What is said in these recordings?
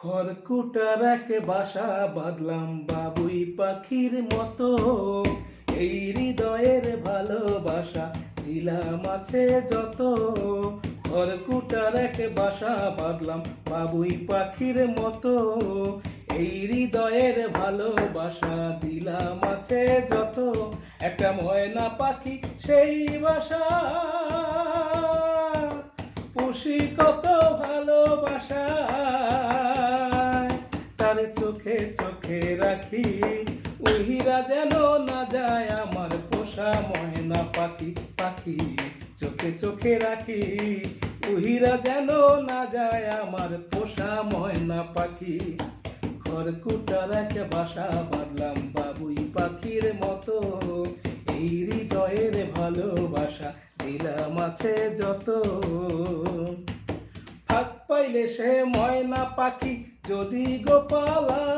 খড়কুটার এক বাসা বাঁধলাম বাবুই পাখির মতো, এই হৃদয়ের ভালোবাসা দিলাম আছে যত। খড়কুটার এক বাসা বাঁধলাম বাবুই পাখির মতো, এই হৃদয়ের ভালোবাসা দিলাম আছে যত। একটা ময়না পাখি সেই বাসা পুষি কত ভালোবাসা, তার চোখে চোখে রাখি উহিরা যেন না যায় আমার পোষা ময়না পাখি। পাখি চোখে চোখে রাখি উহিরা যেন না যায় আমার পোষা ময়না পাখি। খড়কুটার এক বাসা বাঁধলাম বাবুই পাখির মতো, এই হৃদয়ের ভালোবাসা দিলাম আছে যত। ফাঁক পাইলে সে ময়না পাখি যদি গোপালায়,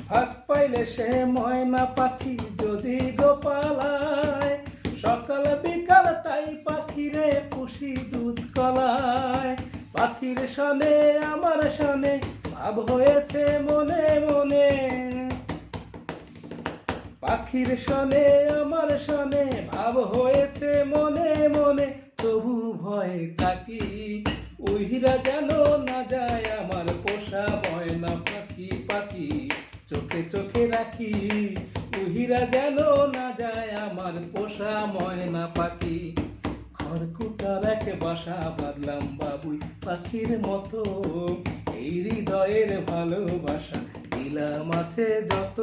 ফাঁক পাইলে সে ময়না পাখি যদি গোপালায়, সকাল বিকাল তাই পাখিরে পুষি দুধ কলায়। পাখির সনে আমার সনে ভাব হয়েছে মনে মনে, পাখির সনে আমার সনে ভাব হয়েছে মনে মনে। তবু ভয়ে থাকি উহিরা যেন না যায় আমার পোষা ময়না পাখি। পাখি চোখে চোখে রাখি উহিরা যেন না যায় আমার পোষা ময়না পাখি। খড়কুটার এক বাসা বাঁধলাম বাবুই পাখির মতো, এই হৃদয়ের ভালোবাসা দিলাম আছে যত।